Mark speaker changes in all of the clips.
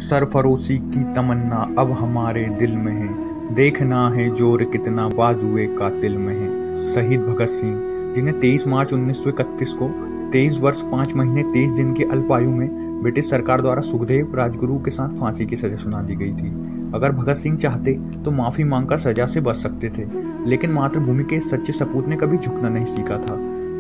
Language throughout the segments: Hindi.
Speaker 1: सरफरोशी की तमन्ना अब हमारे दिल में है, देखना है जोर कितना बाजुए कातिल में है। शहीद भगत सिंह, जिन्हें 23 मार्च 1931 को 23 वर्ष 5 महीने 23 दिन की अल्पायु में ब्रिटिश सरकार द्वारा सुखदेव राजगुरु के साथ फांसी की सजा सुना दी गई थी। अगर भगत सिंह चाहते तो माफी मांगकर सजा से बच सकते थे, लेकिन मातृभूमि के इस सच्चे सपूत ने कभी झुकना नहीं सीखा था।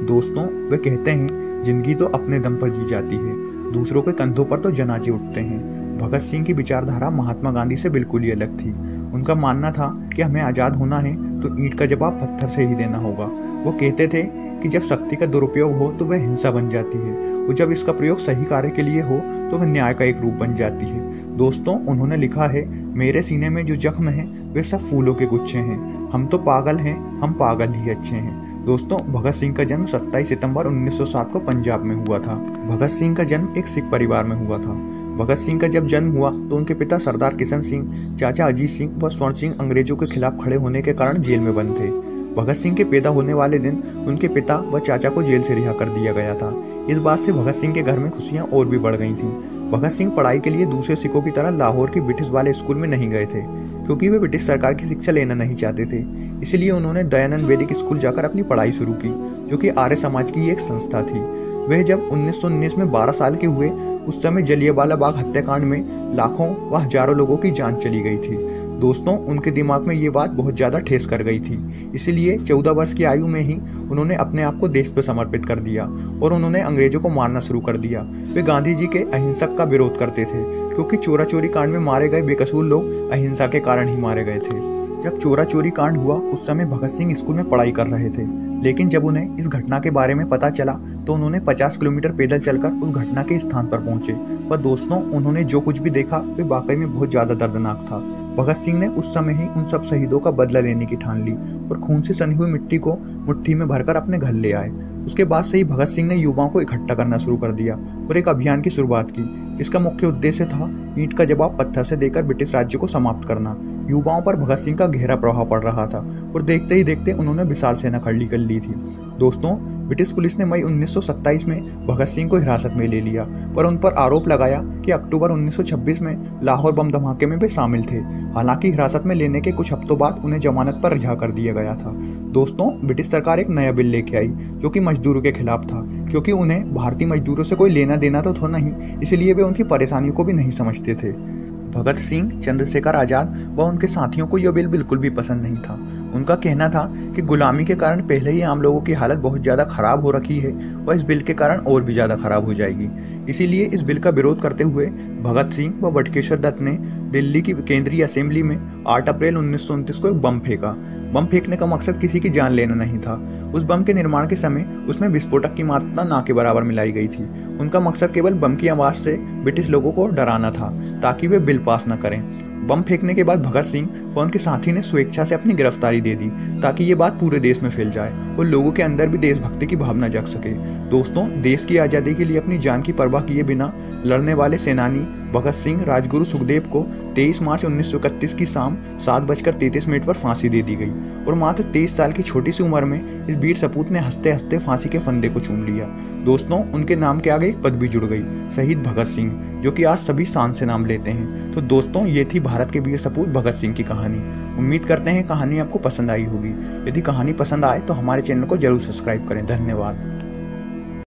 Speaker 1: दोस्तों, वे कहते हैं जिंदगी तो अपने दम पर जी जाती है, दूसरों के कंधों पर तो जनाजे उठते हैं। भगत सिंह की विचारधारा महात्मा गांधी से बिल्कुल ही अलग थी। उनका मानना था कि हमें आज़ाद होना है तो ईंट का जवाब पत्थर से ही देना होगा। वो कहते थे कि जब शक्ति का दुरुपयोग हो तो वह हिंसा बन जाती है, और जब इसका प्रयोग सही कार्य के लिए हो तो वह न्याय का एक रूप बन जाती है। दोस्तों, उन्होंने लिखा है, मेरे सीने में जो जख्म है वे सब फूलों के गुच्छे हैं। हम तो पागल हैं, हम पागल ही अच्छे हैं। दोस्तों, भगत सिंह का जन्म 27 सितंबर 1907 को पंजाब में हुआ था। भगत सिंह का जन्म एक सिख परिवार में हुआ था। भगत सिंह का जब जन्म हुआ तो उनके पिता सरदार किशन सिंह, चाचा अजीत सिंह व स्वर्ण सिंह अंग्रेजों के खिलाफ खड़े होने के कारण जेल में बंद थे। भगत सिंह के पैदा होने वाले दिन उनके पिता व चाचा को जेल से रिहा कर दिया गया था। इस बात से भगत सिंह के घर में खुशियां और भी बढ़ गई थीं। भगत सिंह पढ़ाई के लिए दूसरे सिखों की तरह लाहौर के ब्रिटिश वाले स्कूल में नहीं गए थे, क्योंकि वे ब्रिटिश सरकार की शिक्षा लेना नहीं चाहते थे। इसलिए उन्होंने दयानंद वैदिक स्कूल जाकर अपनी पढ़ाई शुरू की, जो कि आर्य समाज की एक संस्था थी। वह जब 1919 में 12 साल के हुए, उस समय जलियांवाला बाग हत्याकांड में लाखों व हजारों लोगों की जान चली गई थी। दोस्तों, उनके दिमाग में ये बात बहुत ज़्यादा ठेस कर गई थी। इसलिए 14 वर्ष की आयु में ही उन्होंने अपने आप को देश पर समर्पित कर दिया और उन्होंने अंग्रेजों को मारना शुरू कर दिया। वे गांधी जी के अहिंसक का विरोध करते थे, क्योंकि चोरा चोरी कांड में मारे गए बेकसूर लोग अहिंसा के कारण ही मारे गए थे। जब चोरा चोरी कांड हुआ उस समय भगत सिंह स्कूल में पढ़ाई कर रहे थे, लेकिन जब उन्हें इस घटना के बारे में पता चला तो उन्होंने 50 किलोमीटर पैदल चलकर उस घटना के स्थान पर पहुंचे। पर दोस्तों, उन्होंने जो कुछ भी देखा वे वाकई में बहुत ज्यादा दर्दनाक था। भगत सिंह ने उस समय ही उन सब शहीदों का बदला लेने की ठान ली और खून से सनी हुई मिट्टी को मुट्ठी में भरकर अपने घर ले आए। उसके बाद से ही भगत सिंह ने युवाओं को इकट्ठा करना शुरू कर दिया और एक अभियान की शुरुआत की। इसका मुख्य उद्देश्य था ईंट का जवाब पत्थर से देकर ब्रिटिश राज्य को समाप्त करना। युवाओं पर भगत सिंह का गहरा प्रभाव पड़ रहा था और देखते ही देखते उन्होंने विशाल सेना खड़ी कर ली थी। दोस्तों, ब्रिटिश पुलिस ने मई 1927 में भगत सिंह को हिरासत में ले लिया, पर उन पर आरोप लगाया कि अक्टूबर 1926 में लाहौर बम धमाके में वे शामिल थे। हालांकि हिरासत में लेने के कुछ हफ्तों बाद उन्हें जमानत पर रिहा कर दिया गया था। दोस्तों, ब्रिटिश सरकार एक नया बिल लेके आई जो कि मजदूरों के खिलाफ था, क्योंकि उन्हें भारतीय मजदूरों से कोई लेना देना तो था नहीं, इसलिए वे उनकी परेशानियों को भी नहीं समझते थे। भगत सिंह, चंद्रशेखर आजाद व उनके साथियों को यह बिल बिल्कुल भी पसंद नहीं था। उनका कहना था कि गुलामी के कारण पहले ही आम लोगों की हालत बहुत ज़्यादा खराब हो रखी है और इस बिल के कारण और भी ज़्यादा खराब हो जाएगी। इसीलिए इस बिल का विरोध करते हुए भगत सिंह व बटुकेश्वर दत्त ने दिल्ली की केंद्रीय असेंबली में 8 अप्रैल 1929 को एक बम फेंका। बम फेंकने का मकसद किसी की जान लेना नहीं था। उस बम के निर्माण के समय उसमें विस्फोटक की मात्रा ना के बराबर मिलाई गई थी। उनका मकसद केवल बम की आवाज़ से ब्रिटिश लोगों को डराना था, ताकि वे बिल पास न करें। बम फेंकने के बाद भगत सिंह व उनके साथी ने स्वेच्छा से अपनी गिरफ्तारी दे दी, ताकि ये बात पूरे देश में फैल जाए और लोगों के अंदर भी देशभक्ति की भावना जग सके। दोस्तों, देश की आज़ादी के लिए अपनी जान की परवाह किए बिना लड़ने वाले सेनानी भगत सिंह राजगुरु सुखदेव को 23 मार्च 1931 की शाम 7:33 पर फांसी दे दी गई और मात्र 23 साल की छोटी सी उम्र में इस वीर सपूत ने हंसते हंसते फांसी के फंदे को चूम लिया। दोस्तों, उनके नाम के आगे एक पद भी जुड़ गई, शहीद भगत सिंह, जो कि आज सभी शान से नाम लेते हैं। तो दोस्तों, ये थी भारत के वीर सपूत भगत सिंह की कहानी। उम्मीद करते हैं कहानी आपको पसंद आई होगी। यदि कहानी पसंद आए तो हमारे चैनल को जरूर सब्सक्राइब करें। धन्यवाद।